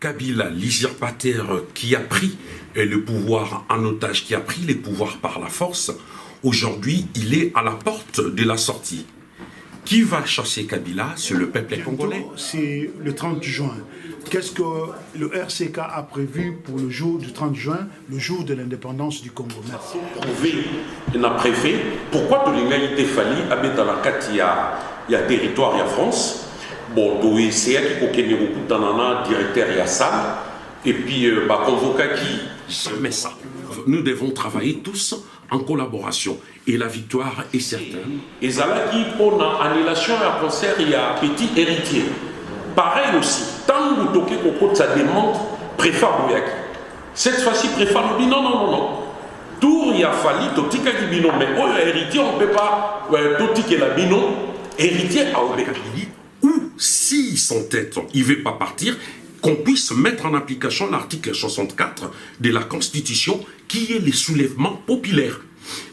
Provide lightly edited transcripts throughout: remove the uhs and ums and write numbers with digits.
Kabila, l'usurpateur qui a pris le pouvoir en otage, qui a pris les pouvoirs par la force, aujourd'hui, il est à la porte de la sortie. Qui va chasser Kabila? C'est le peuple congolais. C'est le 30 juin. Qu'est-ce que le RCK a prévu pour le jour du 30 juin, le jour de l'indépendance du Congo? Merci. Il a préfet. Pourquoi tout le monde a fallu habiter dans la carte, il y a territoire, il y a France. Bon, c'est qui a beaucoup de directeur, il y a ça. Et puis, convoqué qui. Jamais ça. Nous devons travailler tous en collaboration. Et la victoire est certaine. Et Zalaki, pour l'annulation à concert, il y a un petit héritier. Pareil aussi, tant que vous toquez au ça demande préfet Bouyaki. Cette fois-ci, préfet nous dit non. Tout il a fallu, totika di binon, mais oh, héritier, on ne peut pas, totika la binon, héritier à Obekabili. Ou s'il s'entête, il ne veut pas partir, qu'on puisse mettre en application l'article 64 de la Constitution qui est les soulèvements populaires.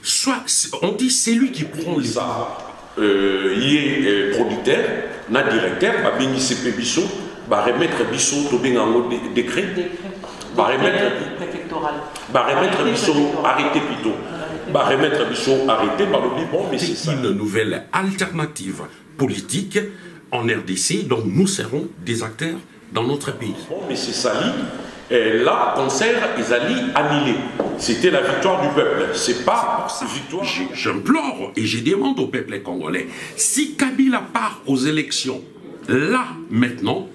Soit, on dit c'est lui qui prend les... Il est producteur, na directeur, va bénir ses pébichons, va remettre bichon, to bien en décret, va remettre préfectoral, va remettre bichon arrêté plutôt, va remettre bichon arrêté, va le dire bon, mais c'est ça. Une nouvelle alternative politique en RDC, donc nous serons des acteurs dans notre pays. Bon, mais c'est ça. Et là, concert, ils allaient annuler. C'était la victoire du peuple. C'est pas victoire. J'implore et je demande au peuple congolais, si Kabila part aux élections, là, maintenant,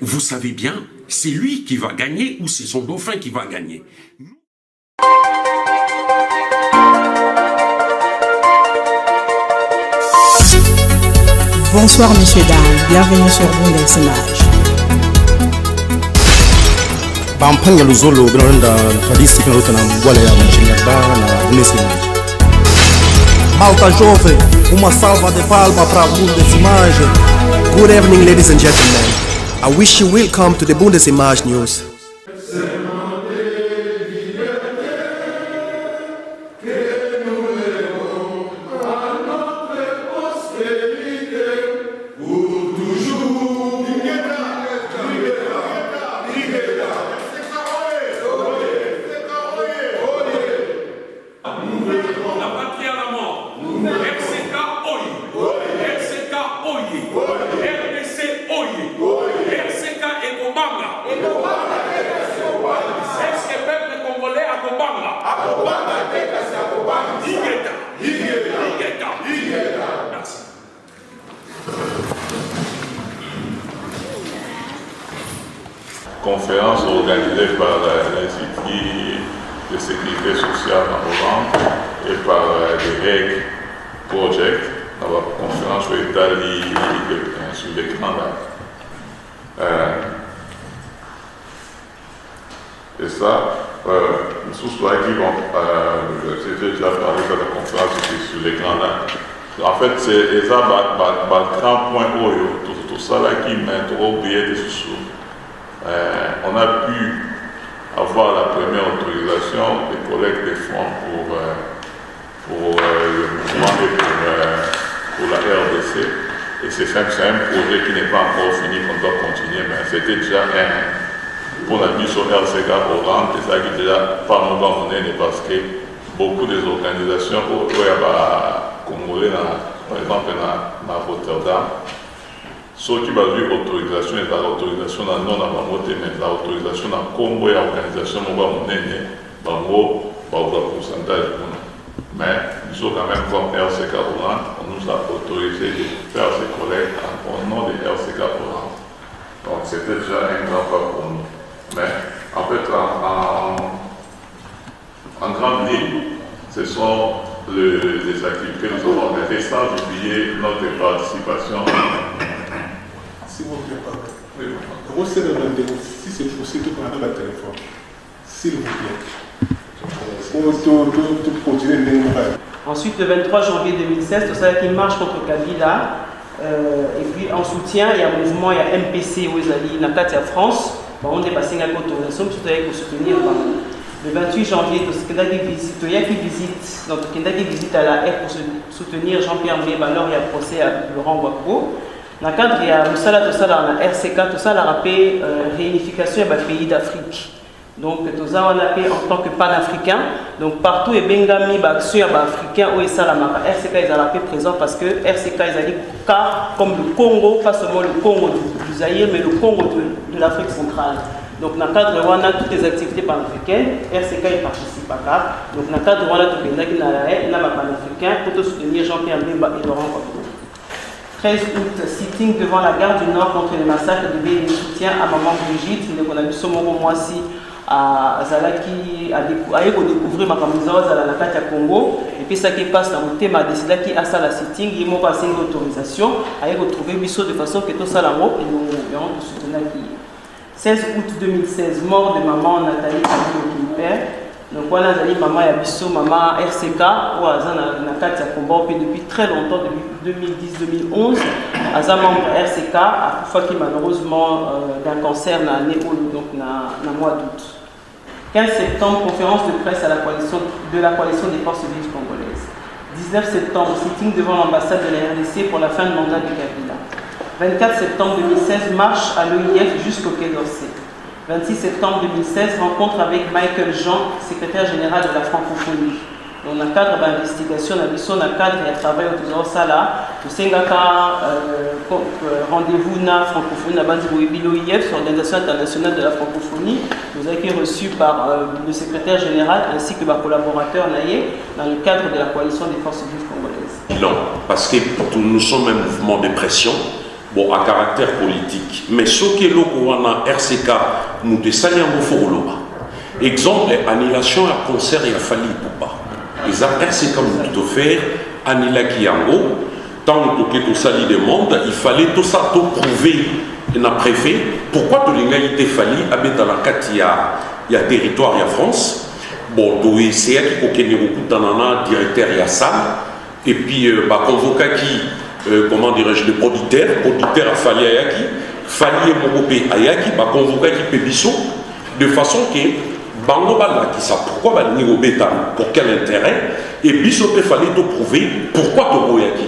vous savez bien, c'est lui qui va gagner ou c'est son dauphin qui va gagner. Bonsoir, messieurs, dames. Bienvenue sur Bundesimage. Bampanya Luzolo, Granda, Tradisi, Rotana, Gualea, Machinabana, Bundesimage. Malta Jovem, uma salva de palma para Bundesimage. Good evening, ladies and gentlemen. I wish you welcome to the Bundesimage news. Conférence organisée par l'Institut de sécurité sociale en Hollande et par les REG Project. La conférence sur l'Italie sur l'écran là. Et ça, sous cela qui vont, j'ai déjà parlé de la conférence sur l'écran là. En fait, c'est ça, grand point tout ça là qui m'a trop oublié de sous. On a pu avoir la première autorisation des collectes de fonds pour le mouvement et pour la RDC. Et c'est un projet qui n'est pas encore fini, qu'on doit continuer, mais c'était déjà pour la mission RCK Hollande, c'est ça qui est déjà pas mal donné, parce que beaucoup des organisations, congolais, par exemple à Rotterdam, ceux qui ont eu l'autorisation, et l'autorisation non à Bamote, mais l'autorisation à Congo et l'organisation à pourcentage. Mais nous sommes quand même comme RCK Hollande, on nous a autorisé de faire ces collectes au nom de RCK Hollande. Donc c'était déjà un grand pas pour nous. Mais en fait, en grande ligne, ce sont les activités que nous avons organisées sans oublier notre participation. Si vous plaît pas, oui, si c'est possible, tout prendre le téléphone. S'il vous plaît. Pour continuer de. Ensuite, le 23 janvier 2016, tout ça qui marche contre Kabila. Et puis en soutien, il y a un mouvement, il y a MPC, où ils allaient dans la France. On est passé à l'autorisation pour soutenir. Le 28 janvier, il y a qui visite, donc il y a qui visite à la R pour soutenir Jean-Pierre Mbemba. Alors il y a procès à Laurent Gbagbo. Dans le cadre, il y a tout ça dans la RCK, tout ça la rappelé réunification des pays d'Afrique. Donc, tout ça on a fait en tant que panafricain. Donc, partout, et Bengami, Baksou, Africain, où est ça la marque RCK, ils ont présent parce que RCK, ils ont dit comme le Congo, pas seulement le Congo du Zaïre, mais le Congo de l'Afrique centrale. Donc, dans le cadre, on a toutes les activités panafricaines. RCK, il participe à ça. Donc, dans le cadre, on a tout le monde qui a panafricain pour soutenir Jean-Pierre Bemba et Laurent Gbagbo. 13 août, sitting devant la gare du Nord contre les massacres de Bé et soutien à Maman Brigitte. Donc, on a vu ce moment mois-ci à Zalaki, à découvrir ma camisole à la carte à Congo. Et puis, ça qui passe dans le thème, a décidé qu'il a ça la sitting, il m'a passé une autorisation à retrouver Bissot de façon que tout ça là-haut, et nous verrons tout soutenir qui. 16 août 2016, mort de maman Nathalie Kabilo-Kimper. Donc, voilà, maman Yabiso, maman RCK, ou Azan Nakati Akomba, depuis très longtemps, depuis 2010-2011. Azan membre RCK, à fois qui malheureusement d'un cancer dans l'année donc dans le mois d'août. 15 septembre, conférence de presse à la coalition des forces vives congolaises. 19 septembre, sitting devant l'ambassade de la RDC pour la fin de mandat de Kabila. 24 septembre 2016, marche à l'OIF jusqu'au Quai d'Orsay. 26 septembre 2016, rencontre avec Michael Jean, secrétaire général de la francophonie. Dans le cadre d'investigation, dans le cadre de travail autour de ça, le Sengaka rendez-vous na francophonie, l'OIF, l'Organisation internationale de la francophonie, nous avons été reçus par le secrétaire général ainsi que ma collaborateur Naye dans le cadre de la coalition des forces vives congolaises. Non, parce que nous sommes un mouvement de pression. Bon, à caractère politique. Mais ce qui est le RCK, nous descendons au Foroloba. Exemple, annulation à concert et à Fali Poupa. Les RCK nous tout faire, annulation qui en haut, tant que tout ça les demandes, il fallait tout ça tout prouver dans le préfet. Pourquoi tout l'égalité Fali habite dans la carte, il y a territoire, il y a France. Bon, c'est elle qui a beaucoup de directeur, il y a ça. Et puis, convoqué qui. Comment dirais-je, le producteur a fallu Ayaki, fallu Mokopé Ayaki, convoqué qui Pébisso, de façon que Bango Bala qui sait pourquoi Bango Beta, pour quel intérêt, et Bisso peut fallait te prouver pourquoi Toboyaki,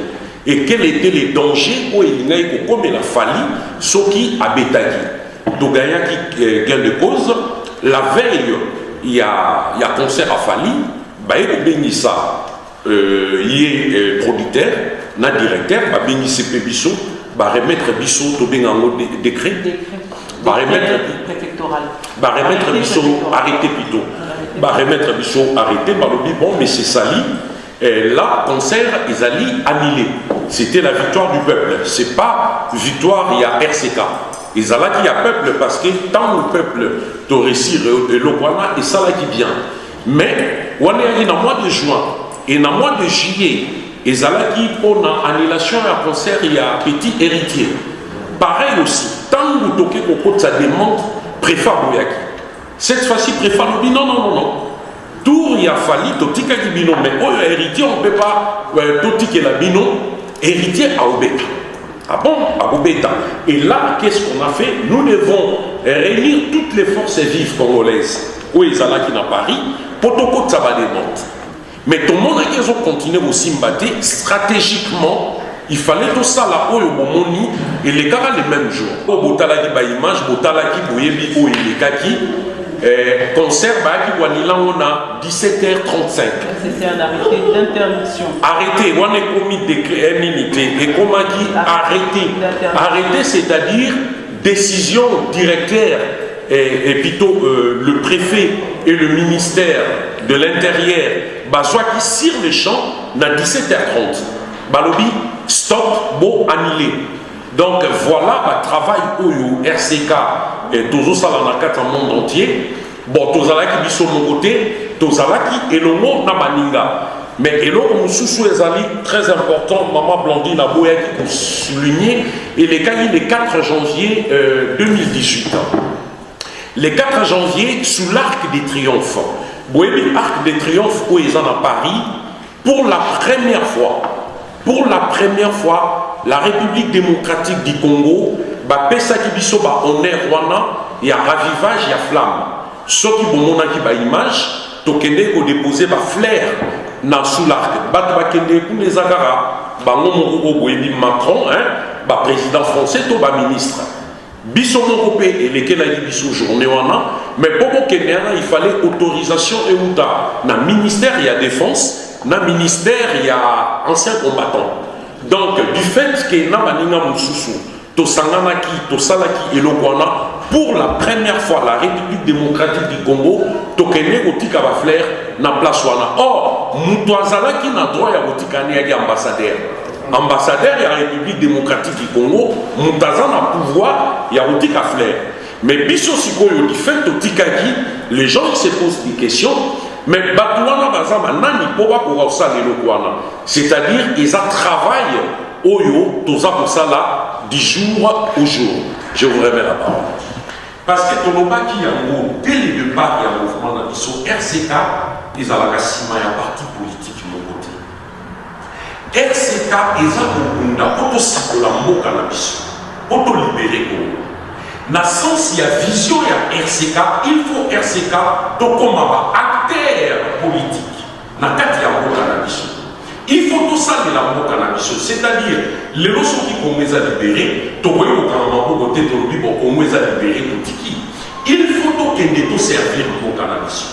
et quels étaient les dangers où il y a comme il a fallu, ce qui a Betaki. Donc Ayaki gain de cause, la veille, il y a concert à Fali, il y a ça, il est producteur. Na directeur, va bénir CP Bissot, va remettre Bissot au décret, va remettre préfectoral, va remettre Bissot arrêté plutôt, va remettre Bissot arrêté, va le dire bon mais c'est sali, et là concert ils allaient annuler. C'était la victoire du peuple, c'est pas victoire il y a RCK. Ils allaient qu'il y a peuple parce que tant le peuple te récit l'Okwana et ça là qui vient. Mais on est dans le mois de juin et dans le mois de juillet. Et Zalaki, pour l'annulation à concert, il y a un petit héritier. Pareil aussi, tant que vous toquez au côté, ça demande préfet Bouyaki. Cette fois-ci, préfet nous dit non. Tout il a fallu, Totika qui bino, mais héritier, on ne peut pas, Totika la bino, héritier à Obeta. Ah bon, à Obeta. Et là, qu'est-ce qu'on a fait? Nous devons réunir toutes les forces vives congolaises, où ils allaient à Paris, pour tout côté, ça va demander. Mais tout le monde a continué aussi à battre stratégiquement. Il fallait tout ça là au Bomoni et les gars les mêmes jours. Au Botalaki Baïmage, Botalaki Boyebi, au Ilekaki, concert Baki Wanila, on a 17h35. C'était un arrêté d'interdiction. Arrêté, on a commis décret immunité. Et comment dit arrêté? Arrêté, c'est-à-dire décision directeur et plutôt le préfet et le ministère de l'Intérieur. Soit qui cire les champs à 17h30. Balobi, stop, bon, annulé. Donc voilà le travail où RCK et tous ça dans le monde entier. Bon, tous qui sont de mon côté, tous qui et le monde n'a pas. Mais et là, on sous les amis très important, Maman Blandine Aboya qui pour souligner, et les cas le 4 janvier 2018. Le 4 janvier, sous l'Arc des Triomphes. Boébi Arc de Triomphe où ils sont à Paris, pour la première fois, la République démocratique du Congo, Pesa Kibiso, on est Rwanda, il y a ravivage, il y a flamme. Ce qui bon qui ba image, tokende ko déposer ba flair na Soulark, Batbakende, pour les Agara, Macron, président français, tout ministre. Biso Mokopé et lesquels a dit Biso journée mais pour Kenya, il fallait autorisation et outa. Na ministère, il y a défense, na ministère, il y a anciens combattants. Donc, du fait que na maninga mususu, to sanganaki, to salaki et lokwana, pour la première fois, la République démocratique du Congo, to kene otika ba flair na place wana. Or, mutuazala qui n'a droit à otikani ya ambassadeur. Ambassadeur de la République démocratique du Congo, Moutazan a pouvoir, il y a Otika Flair. Mais Bisso Sikoyo, du fait Otikagi, les gens ils se posent des questions, mais Batouana Bazama Nani Poba Kouroussa Lelokwana. C'est-à-dire, ils travaillent Oyo, Toza Kosala, du jour au jour. Je vous remets la parole. Parce que Toloba qui a un mot, dès le départ, il y a un mouvement d'Abisso, RCK, ils ont la Kassima, il y a un parti politique. RCK eza kokunda poto sikola mboka na biso poto libérer Congo na sens ya vision ya RCK il faut RCK tokoma ba acteur politique na kati ya mboka na biso il faut tosalela mboka na biso c'est-à-dire lelo soki Congo eza libéré tokoyi kokanga maboko te tolobi bo Congo eza libéré totiki il faut tokende toservir mboka na biso.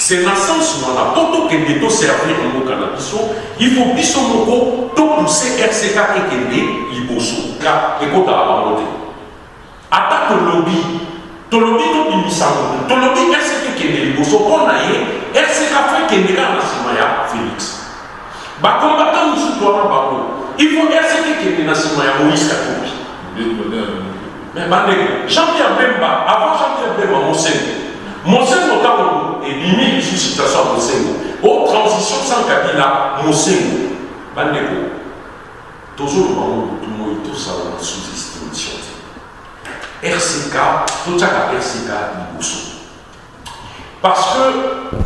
C'est dans le sens où on a tout qui est servir au cannabis. Il faut biso moko tout pousser RCK et kende liboso. Car écoute à la montée. Attaque ton lobby tout bimisa ton lobby RCK kende liboso on a RCK fait kende na simaya Félix. Ba combattant musu toi na bako. Il faut RCK kende na simaya Moïse Katumbi. Mais Jean-Pierre Bemba avant Jean-Pierre Bemba Monsengo Tamoulou et limite une situation à Monsengo. Au transition sans Kabila, Monsengo. Bandeko. Toujours le moment où tout le monde est sous-estimation. RCK, tout ça à RCK, Liboso. Parce que,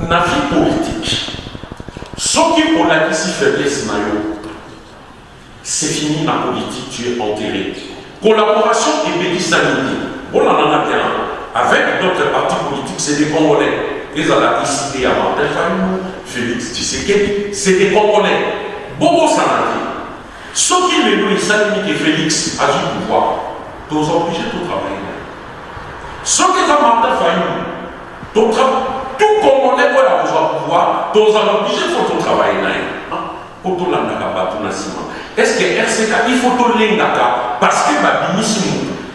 dans la vie politique, ce qui pour la faiblesse, c'est fini la politique, tu es enterré. Collaboration et bénissanité. On en a bien. Avec d'autres partis politiques, c'est des Congolais. Ils ont la décidé à Martin Fayou, Félix Tshisekedi, c'est des Congolais. Bobo Sanati. Ce qui les louent, Salimi et Félix a du pouvoir. Ils sont obligés de travailler. Ce qui est Martin Fayou, tout Congolais qui a besoin de pouvoir, ils sont obligés de travailler. Est-ce que RCK, il faut tout l'engaka parce que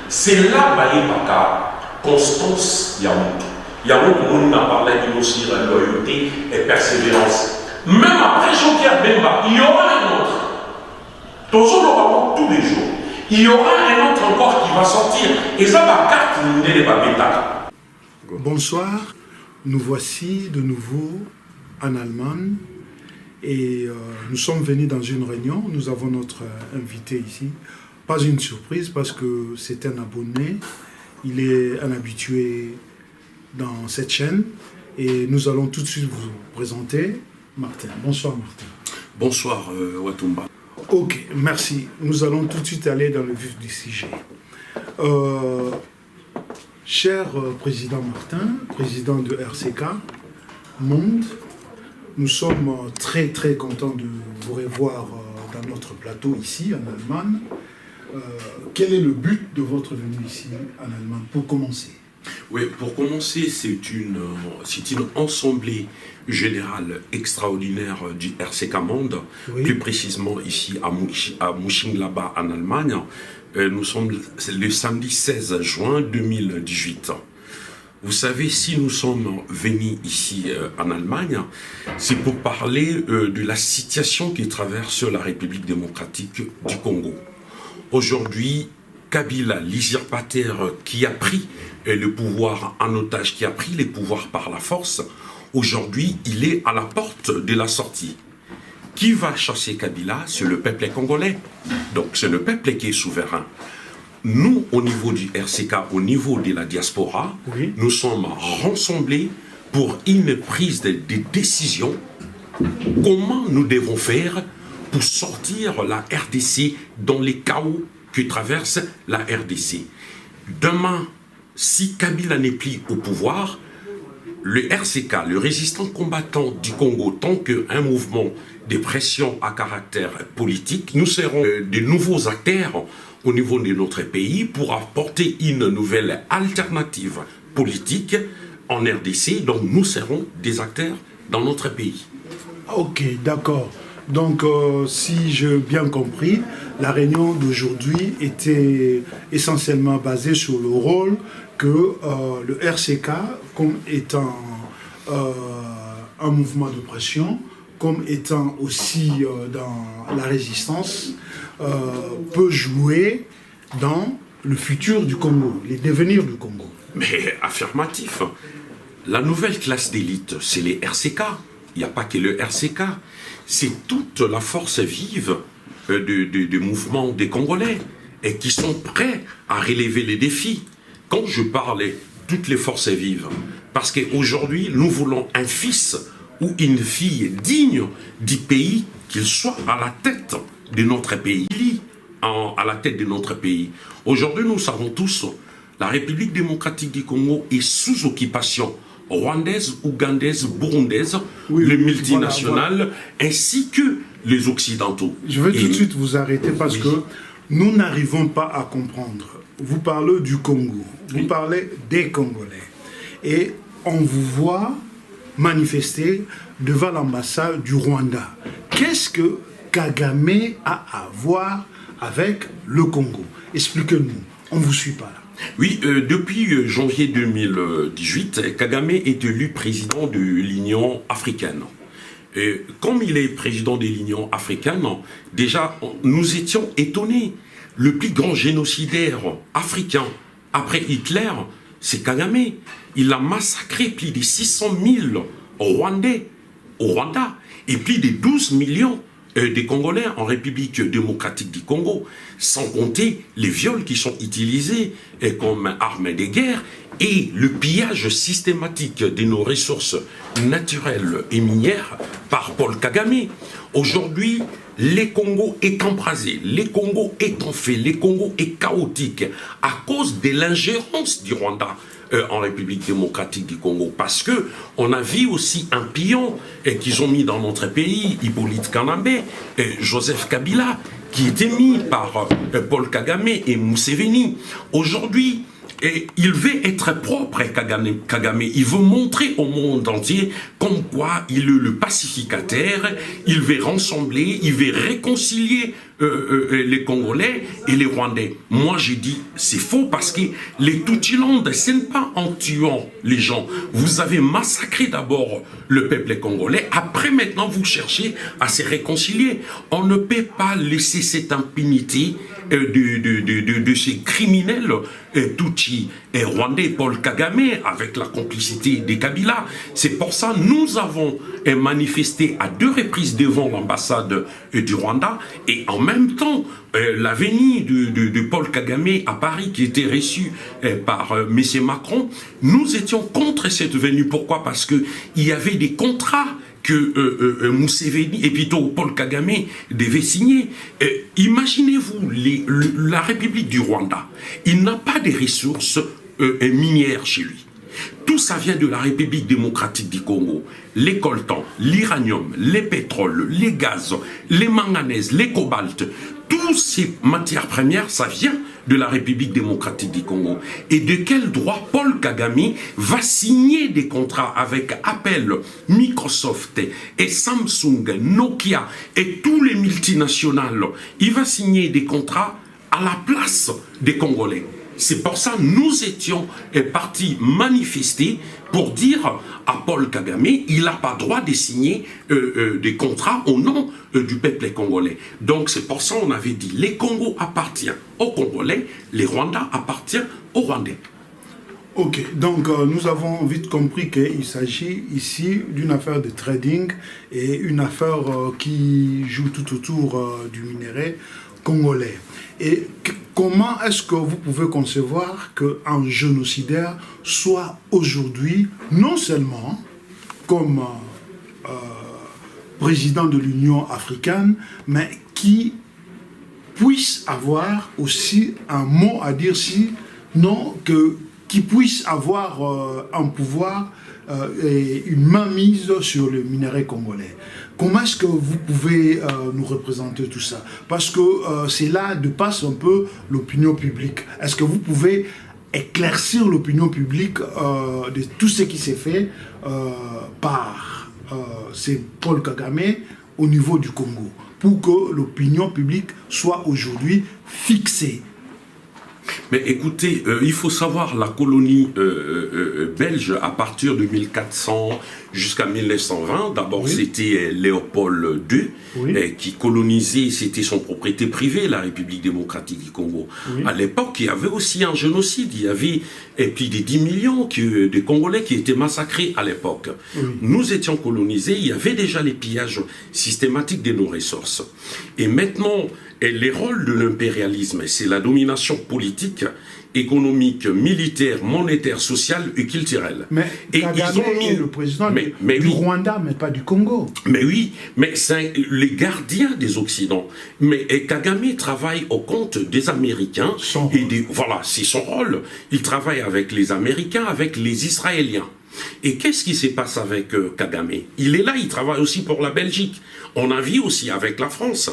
c'est là que Constance Yamout. Yamout, on a parlé d'une aussi loyauté et persévérance. Même après Jean-Pierre Bemba, il y aura un autre. Toujours tous les jours. Il y aura un autre encore qui va sortir. Et ça va carte n'est pas bêta. Bonsoir, nous voici de nouveau en Allemagne. Et nous sommes venus dans une réunion. Nous avons notre invité ici. Pas une surprise parce que c'est un abonné. Il est un habitué dans cette chaîne et nous allons tout de suite vous présenter Martin. Bonsoir Martin. Bonsoir Watumba. Ok, merci. Nous allons tout de suite aller dans le vif du sujet. Cher président Martin, président de RCK Monde, nous sommes très très contents de vous revoir dans notre plateau ici en Allemagne. Quel est le but de votre venue ici en Allemagne, pour commencer? Oui, pour commencer, c'est une assemblée générale extraordinaire du RCK Monde, oui. Plus précisément ici à Mönchengladbach en Allemagne. Nous sommes le samedi 16 juin 2018. Vous savez, si nous sommes venus ici en Allemagne, c'est pour parler de la situation qui traverse la République démocratique du Congo. Aujourd'hui, Kabila, l'usurpateur qui a pris le pouvoir en otage, qui a pris les pouvoirs par la force, aujourd'hui, il est à la porte de la sortie. Qui va chasser Kabila? C'est le peuple congolais. Donc, c'est le peuple qui est souverain. Nous, au niveau du RCK, au niveau de la diaspora, oui. Nous sommes rassemblés pour une prise de décision. Comment nous devons faire pour sortir la RDC dans les chaos que traverse la RDC. Demain, si Kabila n'est plus au pouvoir, le RCK, le résistant combattant du Congo, tant qu'un mouvement de pression à caractère politique, nous serons de nouveaux acteurs au niveau de notre pays pour apporter une nouvelle alternative politique en RDC. Donc nous serons des acteurs dans notre pays. Ok, d'accord. Donc, si j'ai bien compris, la réunion d'aujourd'hui était essentiellement basée sur le rôle que le RCK, comme étant un mouvement de pression, comme étant aussi dans la résistance, peut jouer dans le futur du Congo, les devenirs du Congo. Mais affirmatif. La nouvelle classe d'élite, c'est les RCK. Il n'y a pas que le RCK. C'est toute la force vive du mouvement des Congolais et qui sont prêts à relever les défis. Quand je parlais toutes les forces vives, parce qu'aujourd'hui, nous voulons un fils ou une fille digne du pays, qu'il soit à la tête de notre pays. À la tête de notre pays. Aujourd'hui, nous savons tous, la République démocratique du Congo est sous occupation rwandaise, ougandaise, burundaise, les multinationales, ainsi que les occidentaux. Je vais tout de suite vous arrêter parce que nous n'arrivons pas à comprendre. Vous parlez du Congo, vous parlez des Congolais, et on vous voit manifester devant l'ambassade du Rwanda. Qu'est-ce que Kagame a à voir avec le Congo? Expliquez-nous, on ne vous suit pas là. Oui, depuis janvier 2018, Kagame est élu président de l'Union africaine. Et comme il est président de l'Union africaine, déjà nous étions étonnés. Le plus grand génocidaire africain après Hitler, c'est Kagame. Il a massacré plus de 600 000 Rwandais au Rwanda et plus de 12 millions des Congolais en République démocratique du Congo, sans compter les viols qui sont utilisés comme armes de guerre et le pillage systématique de nos ressources naturelles et minières par Paul Kagame. Aujourd'hui, les Congo est embrasé, les Congo est en fait, les Congo est chaotique à cause de l'ingérence du Rwanda en République démocratique du Congo, parce que on a vu aussi un pion qu'ils ont mis dans notre pays, Hippolyte Kanambe, Joseph Kabila, qui était mis par Paul Kagame et Museveni. Aujourd'hui, il veut être propre, Kagame. Il veut montrer au monde entier comme quoi il est le pacificateur, il veut rassembler, il veut réconcilier les Congolais et les Rwandais. Moi, j'ai dit, c'est faux parce que les Tutsilande, ce n'est pas en tuant les gens. Vous avez massacré d'abord le peuple congolais. Après, maintenant, vous cherchez à se réconcilier. On ne peut pas laisser cette impunité de ces criminels Tutsi et Rwandais, Paul Kagame, avec la complicité des Kabila. C'est pour ça que nous avons manifesté à 2 reprises devant l'ambassade du Rwanda, et en même temps, la venue de Paul Kagame à Paris, qui était reçu par M. Macron, nous étions contre cette venue. Pourquoi? Parce qu'il y avait des contrats que Museveni et plutôt Paul Kagame devait signer. Imaginez-vous, la République du Rwanda, il n'a pas de ressources minières chez lui. Tout ça vient de la République démocratique du Congo. Les coltans, l'uranium, les pétroles, les gaz, les manganèses, les cobaltes, toutes ces matières premières, ça vient de la République démocratique du Congo. Et de quel droit Paul Kagame va signer des contrats avec Apple, Microsoft et Samsung, Nokia et tous les multinationales? Il va signer des contrats à la place des Congolais. C'est pour ça que nous étions partis manifester pour dire à Paul Kagame, il n'a pas droit de signer des contrats au nom du peuple congolais. Donc c'est pour ça qu'on avait dit, les Congo appartiennent aux Congolais, les Rwandais appartiennent aux Rwandais. Ok, donc nous avons vite compris qu'il s'agit ici d'une affaire de trading et une affaire qui joue tout autour du minerai congolais. Et comment est-ce que vous pouvez concevoir qu'un génocidaire soit aujourd'hui, non seulement comme président de l'Union africaine, mais qui puisse avoir aussi un mot à dire, si non que qui puisse avoir un pouvoir et une mainmise sur le minerai congolais. Comment est-ce que vous pouvez nous représenter tout ça? Parce que c'est là de passe un peu l'opinion publique. Est-ce que vous pouvez éclaircir l'opinion publique de tout ce qui s'est fait par c'est Paul Kagame au niveau du Congo, pour que l'opinion publique soit aujourd'hui fixée? Mais écoutez, il faut savoir, la colonie belge, à partir de 1400 jusqu'à 1920, d'abord c'était Léopold II qui colonisait, c'était son propriété privée, la République démocratique du Congo. À l'époque, il y avait aussi un génocide, il y avait plus de 10 millions de Congolais qui étaient massacrés à l'époque. Nous étions colonisés, il y avait déjà les pillages systématiques de nos ressources. Et maintenant, les rôles de l'impérialisme, c'est la domination politique, économique, militaire, monétaire, sociale et culturelle. Mais et Kagame ils ont mis... est le président du Rwanda, mais pas du Congo. Mais oui, mais c'est les gardiens des Occidents. Mais Kagame travaille au compte des Américains. Voilà, c'est son rôle. Il travaille avec les Américains, avec les Israéliens. Et qu'est-ce qui se passe avec Kagame? Il est là, il travaille aussi pour la Belgique. On a vu aussi avec la France.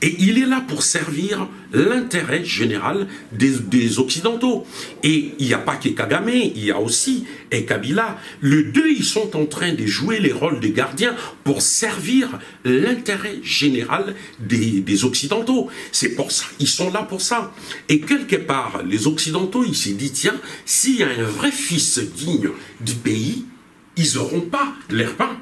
Et il est là pour servir l'intérêt général des Occidentaux. Et il n'y a pas que Kagame, il y a aussi Kabila. Les deux, ils sont en train de jouer les rôles de gardiens pour servir l'intérêt général des Occidentaux. C'est pour ça, ils sont là pour ça. Et quelque part, les Occidentaux, ils se disent, tiens, s'il y a un vrai fils digne du pays, ils n'auront pas leur pain.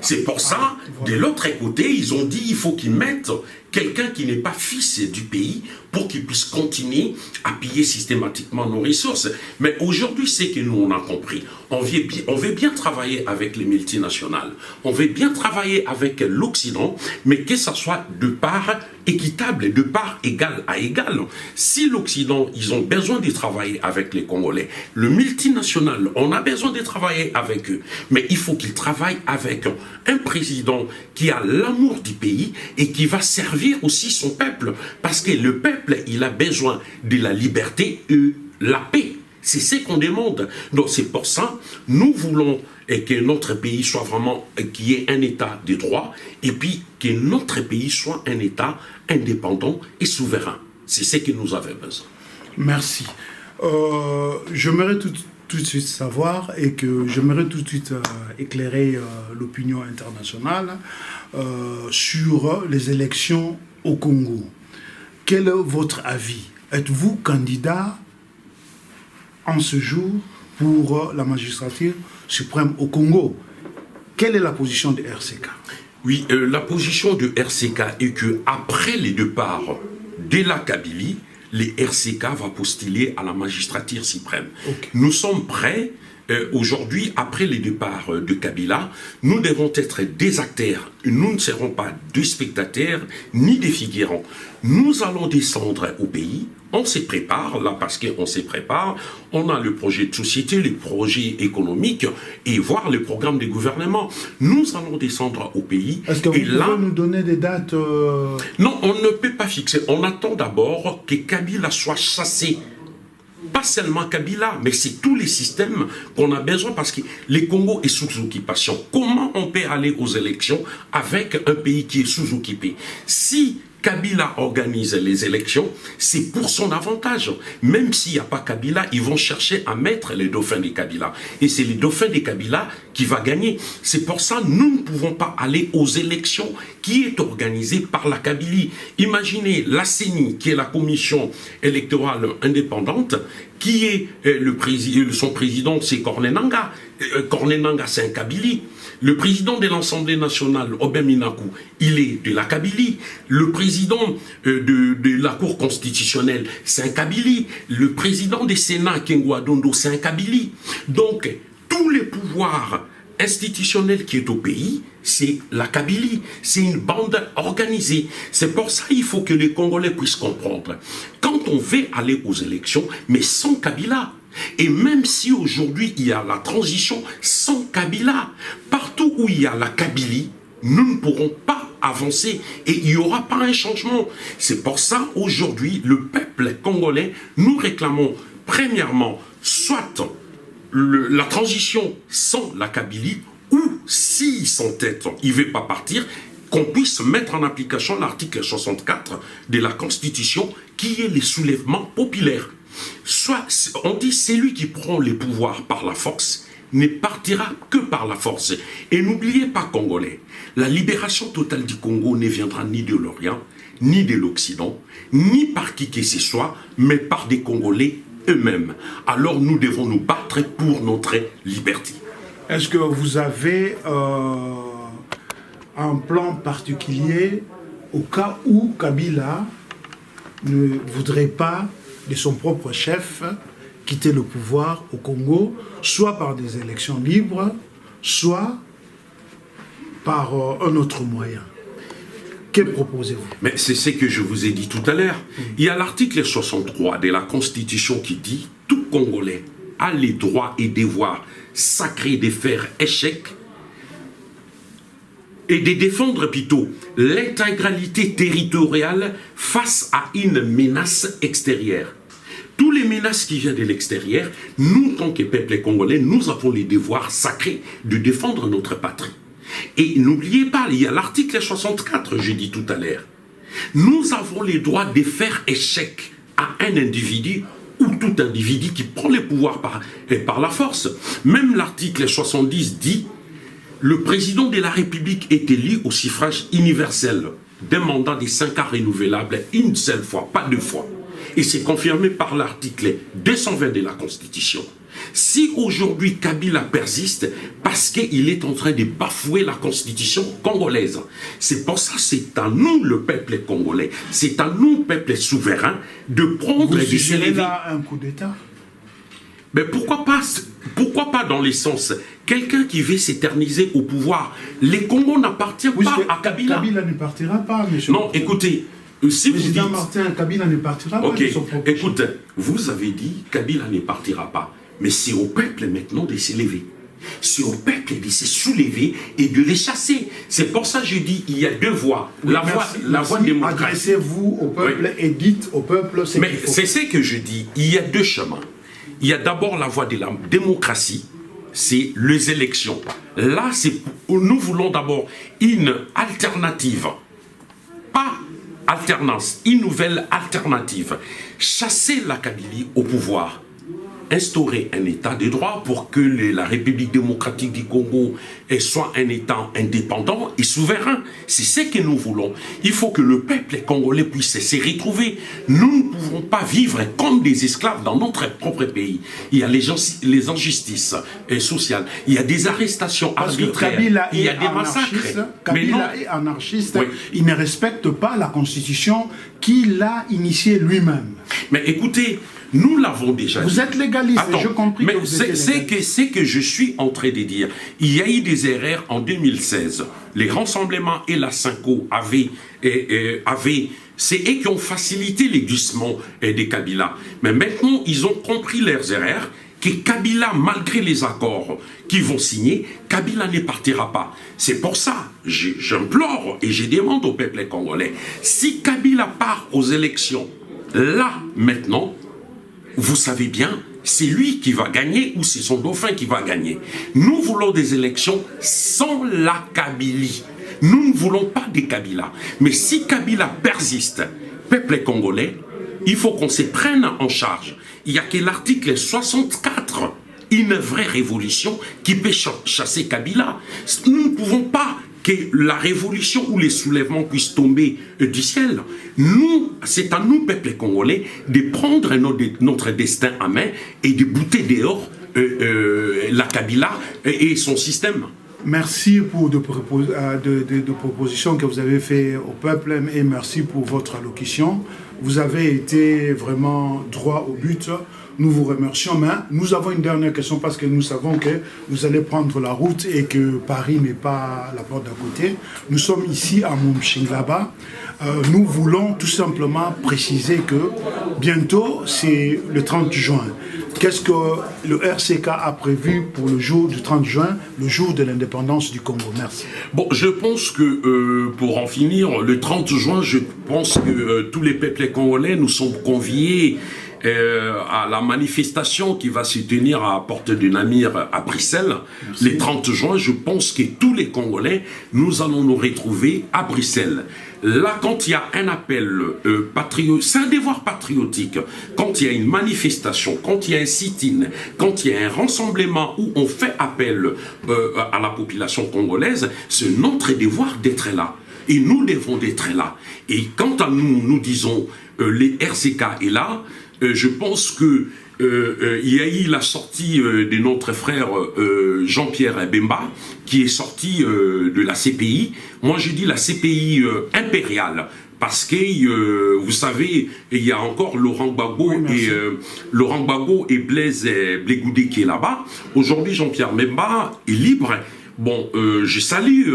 C'est pour ça, de l'autre côté, ils ont dit il faut qu'ils mettent quelqu'un qui n'est pas fils du pays pour qu'il puisse continuer à piller systématiquement nos ressources. Mais aujourd'hui, c'est que nous, on a compris. On veut bien travailler avec les multinationales. On veut bien travailler avec l'Occident, mais que ça soit de part équitable, de part égale à égale. Si l'Occident, ils ont besoin de travailler avec les Congolais, le multinational, on a besoin de travailler avec eux. Mais il faut qu'ils travaillent avec un président qui a l'amour du pays et qui va servir aussi son peuple. Parce que le peuple, il a besoin de la liberté et la paix. C'est ce qu'on demande. Donc c'est pour ça, nous voulons que notre pays soit vraiment, qu'il y ait un État de droit, et puis que notre pays soit un État indépendant et souverain. C'est ce que nous avons besoin. Merci. J'aimerais tout de suite savoir, et que j'aimerais tout de suite éclairer l'opinion internationale sur les élections au Congo. Quel est votre avis? Êtes-vous candidat en ce jour pour la magistrature suprême au Congo? Quelle est la position de RCK? Oui, la position de RCK est que après les départs de la Kabylie, les RCK va postuler à la magistrature suprême. Nous sommes prêts. Aujourd'hui, après les départs de Kabila, nous devons être des acteurs. Nous ne serons pas des spectateurs ni des figurants. Nous allons descendre au pays. On se prépare, là, parce qu'on se prépare. On a le projet de société, les projets économiques et voir le programme des gouvernements. Nous allons descendre au pays. Est-ce que vous pouvez nous donner des dates Non, on ne peut pas fixer. On attend d'abord que Kabila soit chassé. Pas seulement Kabila, mais c'est tous les systèmes qu'on a besoin parce que le Congo est sous occupation. Comment on peut aller aux élections avec un pays qui est sous-occupé? Si Kabila organise les élections, c'est pour son avantage. Même s'il n'y a pas Kabila, ils vont chercher à mettre les dauphins de Kabila. Et c'est les dauphins de Kabila qui va gagner. C'est pour ça que nous ne pouvons pas aller aux élections qui est organisée par la Kabylie. Imaginez la CENI, qui est la commission électorale indépendante, qui est son président, c'est Corneille Nangaa. Corneille Nangaa, c'est un Kabylie. Le président de l'Assemblée nationale, Obem Minakou, il est de la Kabylie. Le président de la Cour constitutionnelle, c'est un Kabylie. Le président du Sénat, Kengwa Dondo, c'est un Kabylie. Donc, tous les pouvoirs institutionnels qui est au pays, c'est la Kabylie. C'est une bande organisée. C'est pour ça qu'il faut que les Congolais puissent comprendre. Quand on veut aller aux élections, mais sans Kabila, et même si aujourd'hui il y a la transition sans Kabila, partout où il y a la Kabylie, nous ne pourrons pas avancer et il n'y aura pas un changement. C'est pour ça aujourd'hui le peuple congolais, nous réclamons premièrement soit la transition sans la Kabylie, ou s'il s'entête, il ne veut pas partir, qu'on puisse mettre en application l'article 64 de la Constitution, qui est les soulèvements populaires. Soit, on dit, c'est lui qui prend les pouvoirs par la force, ne partira que par la force. Et n'oubliez pas, Congolais, la libération totale du Congo ne viendra ni de l'Orient, ni de l'Occident, ni par qui que ce soit, mais par des Congolais eux-mêmes. Alors nous devons nous battre pour notre liberté. Est-ce que vous avez un plan particulier au cas où Kabila ne voudrait pas de son propre chef quitter le pouvoir au Congo, soit par des élections libres, soit par un autre moyen? Que proposez-vous? Mais c'est ce que je vous ai dit tout à l'heure. Il y a l'article 63 de la Constitution qui dit « Tout Congolais a les droits et devoirs sacrés de faire échec et de défendre plutôt l'intégralité territoriale face à une menace extérieure. » Tous les menaces qui viennent de l'extérieur, nous, tant que peuple congolais, nous avons les devoirs sacrés de défendre notre patrie. Et n'oubliez pas, il y a l'article 64, j'ai dit tout à l'heure. Nous avons les droits de faire échec à un individu ou tout individu qui prend le pouvoir par la force. Même l'article 70 dit « Le président de la République est élu au suffrage universel d'un mandat de 5 ans renouvelable une seule fois, pas 2 fois. » Et c'est confirmé par l'article 220 de la Constitution. Si aujourd'hui Kabila persiste, parce qu'il est en train de bafouer la Constitution congolaise, c'est pour ça que c'est à nous, le peuple congolais, c'est à nous, peuple souverain, de prendre et de s'élever. Là un coup d'État? Mais pourquoi pas dans les sens, quelqu'un qui veut s'éterniser au pouvoir, les Congos n'appartiennent pas à Kabila. Kabila ne partira pas, monsieur. Non, écoutez, si vous dites... Martin, Kabila ne partira pas de son propre chef. Écoute, vous avez dit Kabila ne partira pas. Mais c'est au peuple maintenant de s'élever. C'est au peuple de se soulever et de les chasser. C'est pour ça que je dis il y a 2 voies. Oui, la voie démocratique. Adressez-vous au peuple et dites au peuple ce qu'il faut. Mais c'est ce que je dis. Il y a 2 chemins. Il y a d'abord la voie de la démocratie. C'est les élections. Là, nous voulons d'abord une alternative. Pas alternance, une nouvelle alternative. Chasser la Kabylie au pouvoir. Instaurer un état de droit pour que la République démocratique du Congo soit un état indépendant et souverain. C'est ce que nous voulons. Il faut que le peuple congolais puisse se retrouver. Nous ne pouvons pas vivre comme des esclaves dans notre propre pays. Il y a les injustices sociales, il y a des arrestations arbitraires, il y a des massacres. Kabila est anarchiste, oui. Il ne respecte pas la Constitution qu'il a initiée lui-même. Mais écoutez, nous l'avons déjà dit. Vous êtes légaliste, j'ai compris mais que vous êtes légaliste. C'est que je suis en train de dire. Il y a eu des erreurs en 2016. Les rassemblements et la Cinco c'est eux qui ont facilité l'existence des Kabila. Mais maintenant, ils ont compris leurs erreurs, que Kabila, malgré les accords qu'ils vont signer, Kabila ne partira pas. C'est pour ça, j'implore et je demande au peuple congolais, si Kabila part aux élections, là, maintenant, vous savez bien, c'est lui qui va gagner ou c'est son dauphin qui va gagner. Nous voulons des élections sans la Kabylie. Nous ne voulons pas des Kabila. Mais si Kabila persiste, peuple congolais, il faut qu'on se prenne en charge. Il n'y a que l'article 64, une vraie révolution qui peut chasser Kabila. Nous ne pouvons pas que la révolution ou les soulèvements puissent tomber du ciel. Nous, c'est à nous, peuple congolais, de prendre notre destin en main et de bouter dehors la Kabila et son système. Merci pour de propositions que vous avez faites au peuple et merci pour votre allocution. Vous avez été vraiment droit au but. Nous vous remercions, mais nous avons une dernière question parce que nous savons que vous allez prendre la route et que Paris n'est pas la porte d'à côté. Nous sommes ici à Mumshinglaba. Nous voulons tout simplement préciser que bientôt, c'est le 30 juin. Qu'est-ce que le RCK a prévu pour le jour du 30 juin, le jour de l'indépendance du Congo? Merci. Bon, je pense que pour en finir, le 30 juin, je pense que tous les peuples congolais nous sommes conviés à la manifestation qui va se tenir à Porte de Namur à Bruxelles, le 30 juin. Je pense que tous les Congolais, nous allons nous retrouver à Bruxelles. Là, quand il y a un appel patriotique, c'est un devoir patriotique. Quand il y a une manifestation, quand il y a un sit-in, quand il y a un rassemblement où on fait appel à la population congolaise, c'est notre devoir d'être là. Et nous devons être là. Et quant à nous, nous disons, les RCK est là, je pense que il y a eu la sortie de notre frère Jean-Pierre Bemba, qui est sorti de la CPI. Moi, je dis la CPI impériale, parce que, vous savez, il y a encore Laurent Gbagbo et Blaise Blegoudé qui est là-bas. Aujourd'hui, Jean-Pierre Bemba est libre. Bon, je salue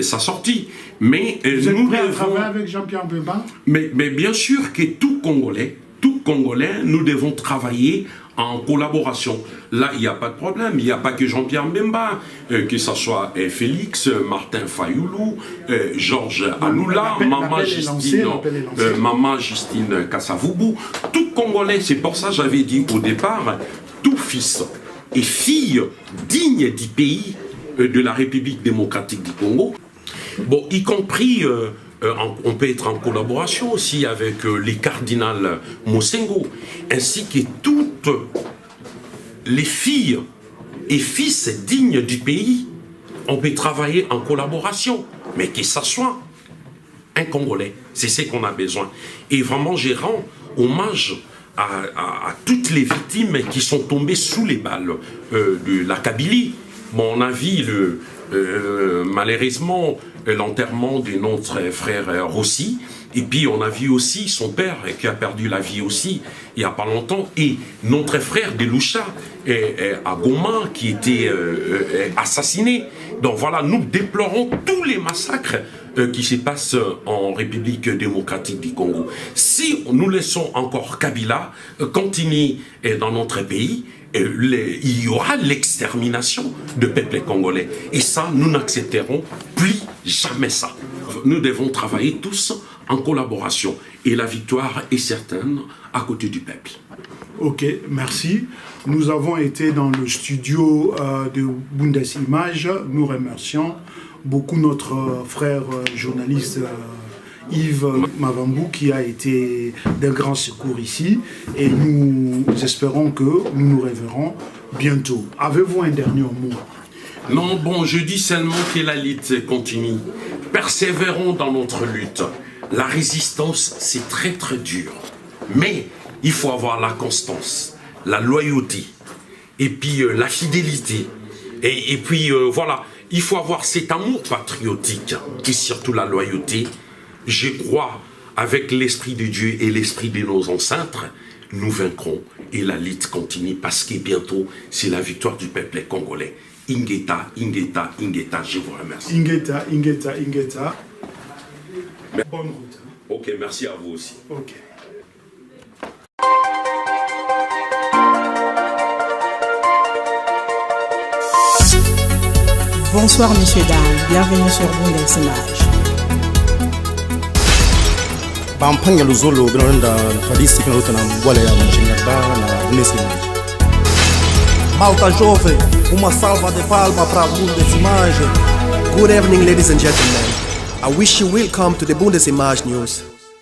sa sortie, mais vous êtes prêt à travailler avec Jean-Pierre Bemba? Mais bien sûr que tout Congolais, nous devons travailler en collaboration. Là, il n'y a pas de problème. Il n'y a pas que Jean-Pierre Bemba, que ce soit Félix, Martin Fayoulou, Georges Anoula, Maman Justine Kassavoubou. Tout Congolais, c'est pour ça que j'avais dit au départ, tout fils et fille digne du pays de la République démocratique du Congo, bon, y compris... on peut être en collaboration aussi avec les cardinals Mosengo, ainsi que toutes les filles et fils dignes du pays. On peut travailler en collaboration, mais que ça soit un Congolais. C'est ce qu'on a besoin. Et vraiment, je rends hommage à toutes les victimes qui sont tombées sous les balles de la Kabylie. Bon, on a vu malheureusement l'enterrement de notre frère Rossi, et puis on a vu aussi son père qui a perdu la vie aussi il n'y a pas longtemps, et notre frère de Loucha à Goma qui était assassiné. Donc voilà, nous déplorons tous les massacres qui se passent en République démocratique du Congo. Si nous laissons encore Kabila continuer dans notre pays, il y aura l'extermination de peuple congolais. Et ça, nous n'accepterons plus jamais ça. Nous devons travailler tous en collaboration. Et la victoire est certaine à côté du peuple. Ok, merci. Nous avons été dans le studio de Bundesimage. Nous remercions beaucoup notre frère journaliste Yves Mavambou, qui a été d'un grand secours ici, et nous espérons que nous nous reverrons bientôt. Avez-vous un dernier mot? Non, bon, je dis seulement que la lutte continue. Persévérons dans notre lutte. La résistance, c'est très très dur. Mais il faut avoir la constance, la loyauté, et puis la fidélité. Et puis voilà, il faut avoir cet amour patriotique, et surtout la loyauté. Je crois, avec l'esprit de Dieu et l'esprit de nos ancêtres, nous vaincrons et la lutte continue, parce que bientôt, c'est la victoire du peuple congolais. Ingeta, Ingeta, Ingeta, je vous remercie. Ingeta, Ingeta, Ingeta. Bonne route. Ok, merci à vous aussi. Ok. Bonsoir messieurs, dames, bienvenue sur Bundesimage. Bampanya Luzolo binonda tradisi kinarota na mbwale ya Mjingaba na Bundesimage. Malta jovem, uma salva de palmas para Bundesimage. Good evening, ladies and gentlemen. I wish you welcome to the Bundesimage News.